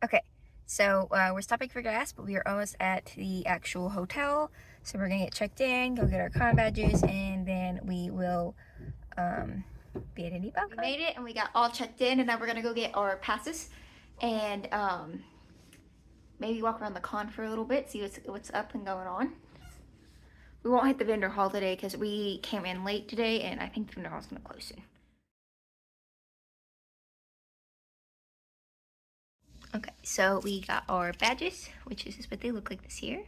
Okay, so we're stopping for gas, but we are almost at the actual hotel. So we're gonna get checked in, go get our con badges, and then we will be at Indy Popcon. We made it and we got all checked in, and now we're gonna go get our passes and maybe walk around the con for a little bit, see what's up and going on. We won't hit the vendor hall today because we came in late today, and I think the vendor hall's gonna close soon. Okay, so we got our badges, which is what they look like this year.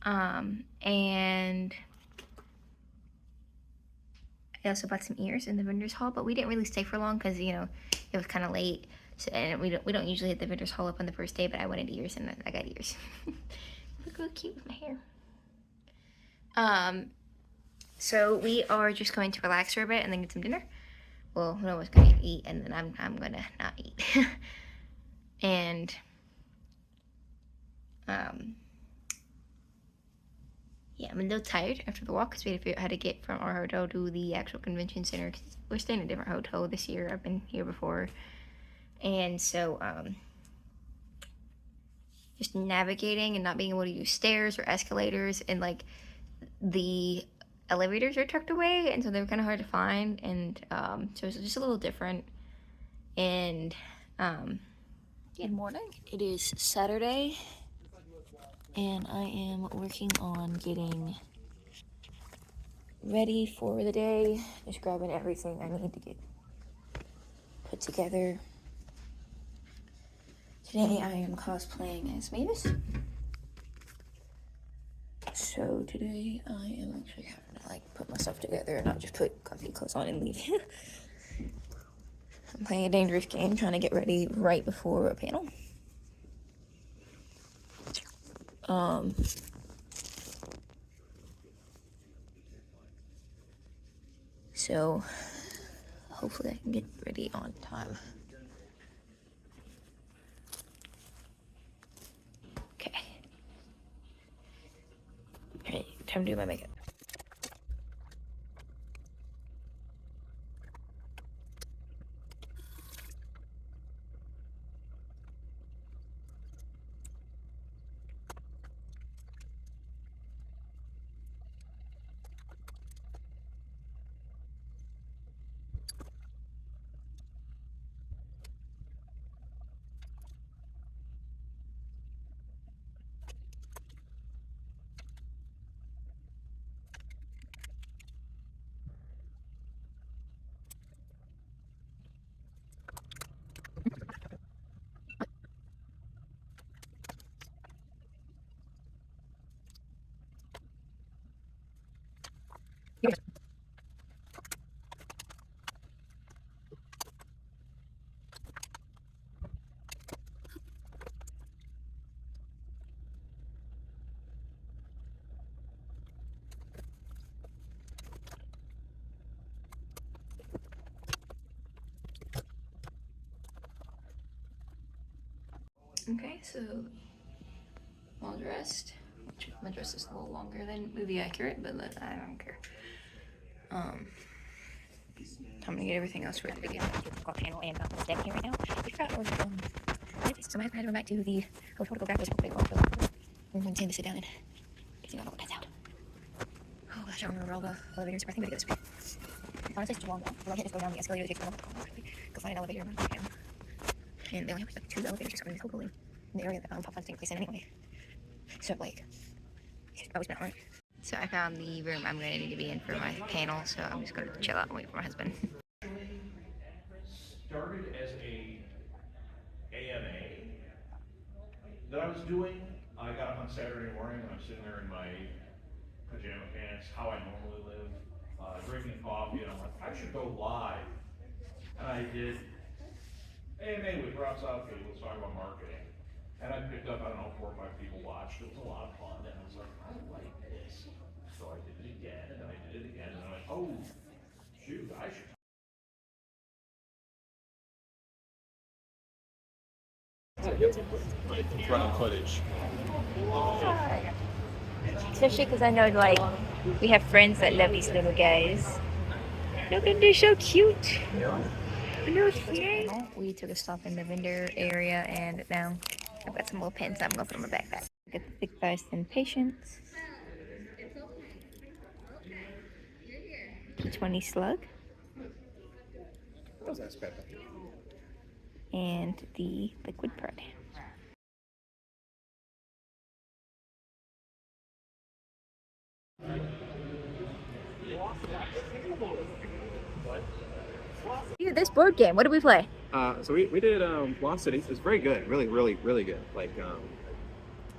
And I also bought some ears in the vendor's hall, but we didn't really stay for long because, you know, it was kind of late. So, and we don't usually hit the vendor's hall up on the first day, but I wanted ears and I got ears. Look really cute with my hair. So we are just going to relax for a bit and then get some dinner. Well, Noah's gonna eat, and then I'm gonna not eat. And yeah, I'm a little tired after the walk because we had to figure out how to get from our hotel to the actual convention center. Cause we're staying in a different hotel this year. I've been here before, and so just navigating and not being able to use stairs or escalators, and like the elevators are tucked away, and so they were kind of hard to find, and so it's just a little different. And good morning. It is Saturday, and I am working on getting ready for the day. Just grabbing everything I need to get put together. Today I am cosplaying as Mavis. So today I am actually having to like put myself together and not just put comfy clothes on and leave. I'm playing a dangerous game, trying to get ready right before a panel. So hopefully I can get ready on time. Okay. Alright, time to do my makeup. Okay, so I'm all dressed. My dress is a little longer than movie accurate, but I don't care. I'm gonna get everything else ready to get the panel and stand here right now. We forgot our so I had to run back to the hotel to go grab this quick call. I'm going to sit down and get all the pets out. Oh gosh, I don't remember where all the elevators are. I think we get this way. Honestly, it's too long though. We're gonna just go down the escalator to get to the go find an elevator and run down. And they only have like 2 elevators or something locally in the area that Popcon's taking place in anyway. So like, it's always been alright. So I found the room I'm going to need to be in for my panel, so I'm just going to chill out and wait for my husband. Started as a AMA that I was doing. I got up on Saturday morning and I'm sitting there in my pajama pants, how I normally live, drinking coffee, and I'm like, I should go live. And I did AMA with Rob Southgate, let's talk about marketing. And I picked up, I don't know, 4 or 5 people watched. It was a lot of fun. And I was like, I like this. So I did it again, and then I did it again, and I'm like, oh, shoot, I should. Running footage. Especially because I know, like, we have friends that love these little guys. Look at, they're so cute. We took a stop in the vendor area, and now I've got some little pens I'm gonna put in my backpack. Got the thick thighs and patience. P20 slug. And the liquid pride. Dude, this board game, what did we play? So we did Lost Cities. It was very good, really good. Like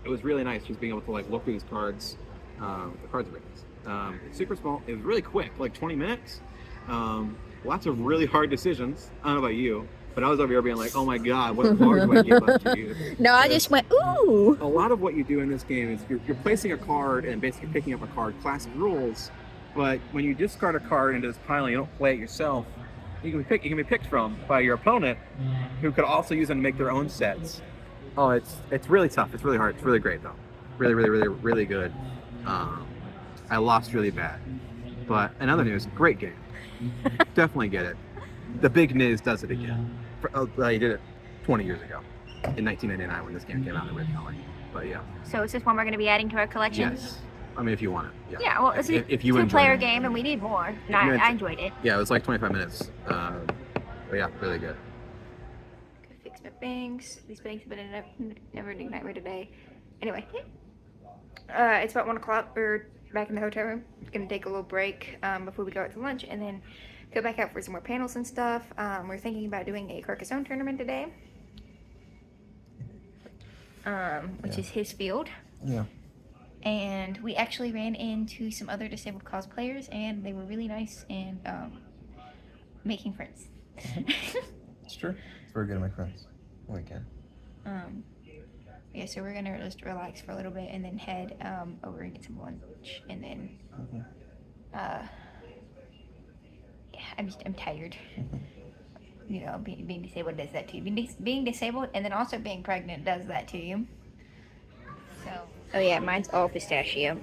it was really nice just being able to like look through these cards. The cards are really nice. It's super small. It was really quick, like 20 minutes. Lots of really hard decisions. I don't know about you, but I was over here being like, oh my god, what card do I give up to you? No, I just went, ooh. A lot of what you do in this game is you're placing a card and basically picking up a card. Classic rules, but when you discard a card into this pile and you don't play it yourself, you can be picked from by your opponent, who could also use them to make their own sets. Oh, it's really tough. It's really hard. It's really great though. Really good. I lost really bad, but in other news, great game. Definitely get it. The Big Niz does it again. He did it 20 years ago, in 1999 when this game came out originally. But yeah. So is this one we're going to be adding to our collection? Yes. I mean, if you want it. Yeah. Yeah. Well, it's a two-player game, and we need more. And I enjoyed it. Yeah, it was like 25 minutes. But yeah, really good. Gotta fix my bangs. These bangs have been never ending nightmare today. Anyway, it's about 1 o'clock. We're back in the hotel room. Gonna take a little break before we go out to lunch, and then go back out for some more panels and stuff. We're thinking about doing a Carcassonne tournament today, which is his field. Yeah. And we actually ran into some other disabled cosplayers, and they were really nice and making friends. It's true. It's very good to make friends. We can. Yeah, so we're gonna just relax for a little bit and then head over and get some lunch, and then yeah, I'm tired. You know, being disabled does that to you. Being disabled and then also being pregnant does that to you. So, oh yeah, mine's all pistachio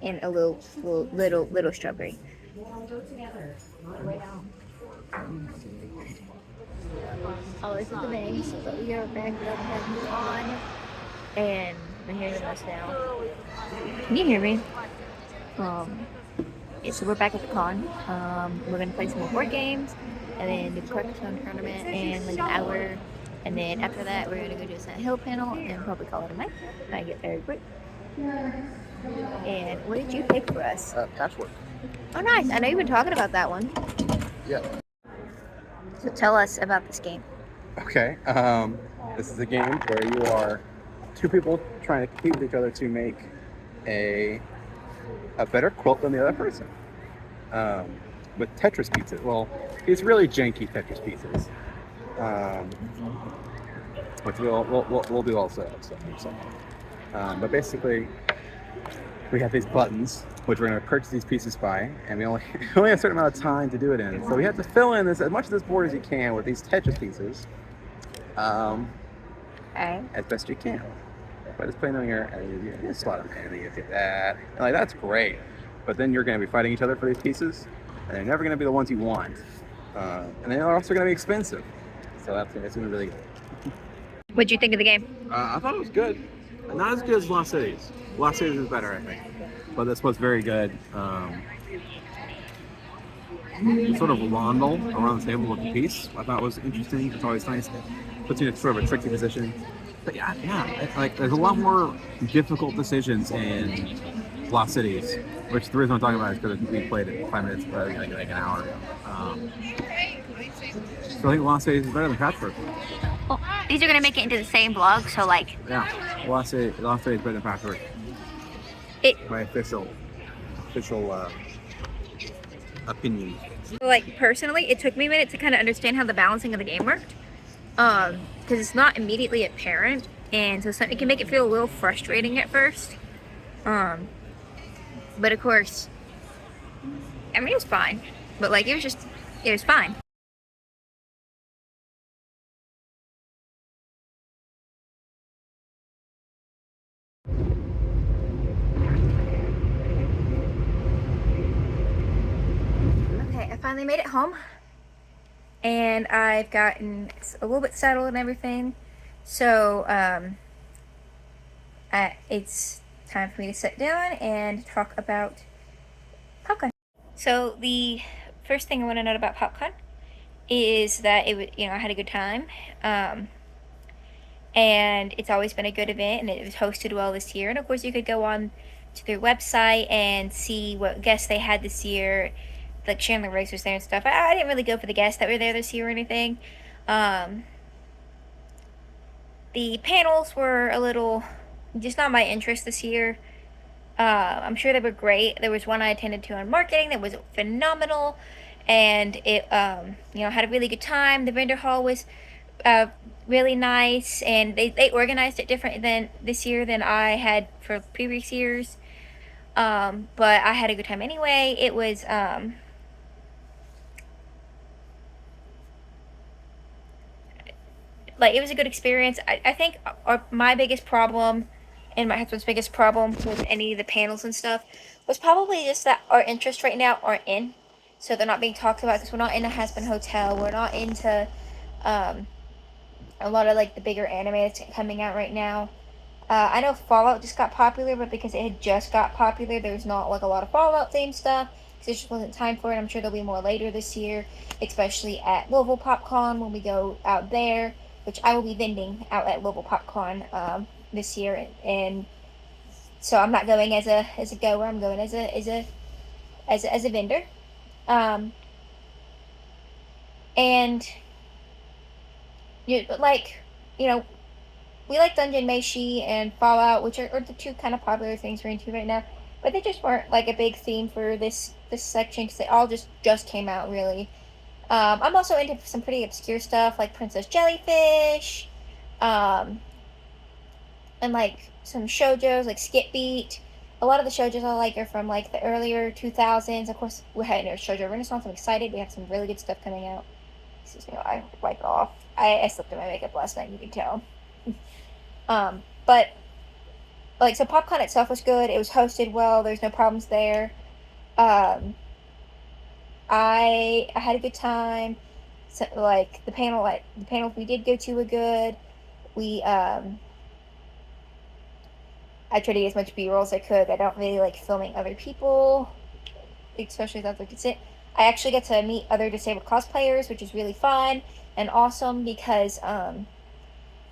and a little strawberry. Oh, this is the bangs, but we are back up on, and I'm hearing us now. Can you hear me? Yeah, so we're back at the con. We're gonna play some more board games, and then do the Carcassonne tournament in like an hour. And then after that, we're gonna go do a Silent Hill panel and probably call it a night. I get very quick. And what did you pick for us? Patchwork. Oh, nice. I know you've been talking about that one. Yeah. So tell us about this game. Okay. This is a game where you are two people trying to compete with each other to make a better quilt than the other person. With Tetris pieces. Well, it's really janky Tetris pieces. Which we'll do also. But basically, we have these buttons, which we're going to purchase these pieces by, and we only have a certain amount of time to do it in. So we have to fill in as much of this board as you can with these Tetris pieces, as best you can. By just putting them here, and you slot them in, and you get that. And like, that's great. But then you're going to be fighting each other for these pieces, and they're never going to be the ones you want. And they're also going to be expensive. So it's going to be really good. What'd you think of the game? I thought it was good. Not as good as Lost Cities. Lost Cities is better, I think. But this was very good. Sort of rondel around the table with the piece, I thought was interesting. It's always nice. Puts you in sort of a tricky position. But yeah, it's like there's a lot more difficult decisions in Lost Cities, which the reason I'm talking about is because we played it 5 minutes, like an hour ago. So I think Lost Cities is better than Patchwork. Well, these are gonna make it into the same vlog, so like. Yeah, Lost Cities is better than Patchwork. My official opinion. Like personally, it took me a minute to kind of understand how the balancing of the game worked, because it's not immediately apparent, and so it can make it feel a little frustrating at first. But of course, I mean, it was fine. But like, it was fine. Okay, I finally made it home, and I've gotten a little bit settled and everything. So it's time for me to sit down and talk about Popcon. So the first thing I want to note about Popcon is that it was, I had a good time. And it's always been a good event, and it was hosted well this year. And of course, you could go on to their website and see what guests they had this year. Like Chandler Riggs was there and stuff. I didn't really go for the guests that were there this year or anything. The panels were a little just not my interest this year. I'm sure they were great. There was one I attended to on marketing that was phenomenal, and it had a really good time. The vendor hall was really nice, and they organized it different than this year than I had for previous years. But I had a good time anyway. It was it was a good experience. I think my biggest problem and my husband's biggest problem with any of the panels and stuff was probably just that our interests right now aren't in. So they're not being talked about because we're not in a husband hotel. We're not into a lot of the bigger anime that's coming out right now. I know Fallout just got popular, but because it had just got popular, there's not a lot of Fallout themed stuff because it just wasn't time for it. I'm sure there'll be more later this year, especially at Louisville Popcon when we go out there, which I will be vending out at Louisville Popcon this year, and so I'm not going as a goer. I'm going as a vendor, and we like Dungeon Meshi and Fallout, which are the two kind of popular things we're into right now. But they just weren't a big theme for this section because they all just came out really. I'm also into some pretty obscure stuff like Princess Jellyfish, and some shoujos like Skip Beat. A lot of the shoujos I like are from the earlier 2000s. Of course, we're heading to a shoujo renaissance. I'm excited. We have some really good stuff coming out. Excuse me, I wipe off. I slipped in my makeup last night, you can tell. But so PopCon itself was good. It was hosted well. There's no problems there. I had a good time. So, the panels we did go to were good. I tried to get as much B-roll as I could. I don't really like filming other people, especially if I could sit. I actually get to meet other disabled cosplayers, which is really fun and awesome because,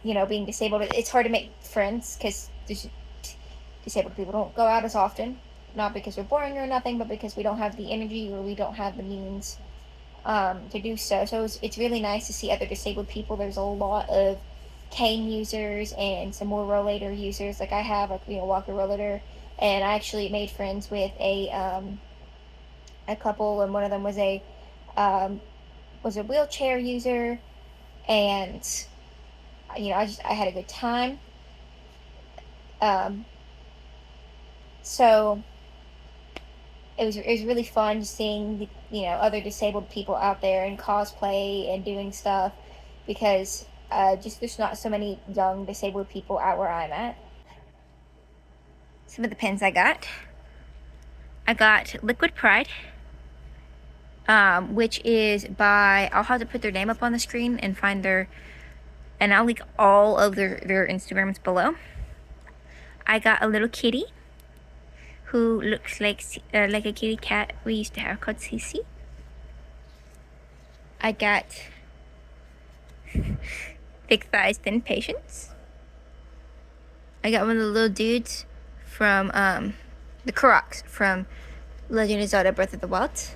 being disabled, it's hard to make friends because disabled people don't go out as often. Not because we're boring or nothing, but because we don't have the energy or we don't have the means to do so. So it's really nice to see other disabled people. There's a lot of cane users and some more rollator users. I have walker rollator, and I actually made friends with a couple, and one of them was a wheelchair user, and I had a good time. So it was really fun just seeing other disabled people out there and cosplay and doing stuff because there's not so many young disabled people out where I'm at. Some of the pins I got Liquid Pride, which is by, I'll have to put their name up on the screen and and I'll link all of their Instagrams below. I got a little kitty who looks like a kitty cat we used to have called Cece. I got Thick Thighs, Thin Patience. I got one of the little dudes from the Koroks from Legend of Zelda Breath of the Wild.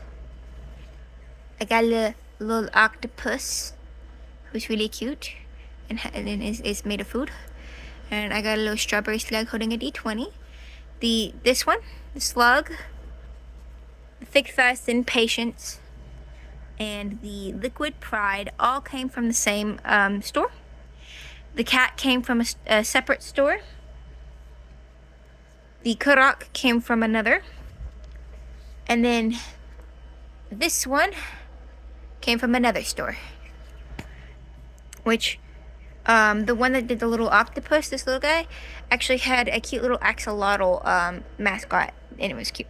I got a little octopus who's really cute and is made of food. And I got a little strawberry slug holding a D20. This one, the slug, the Thick Thighs, Thin Patience, and the Liquid Pride all came from the same store. The cat came from a separate store. The Korok came from another. And then this one came from another store. Which, the one that did the little octopus, this little guy, actually had a cute little axolotl mascot, and it was cute.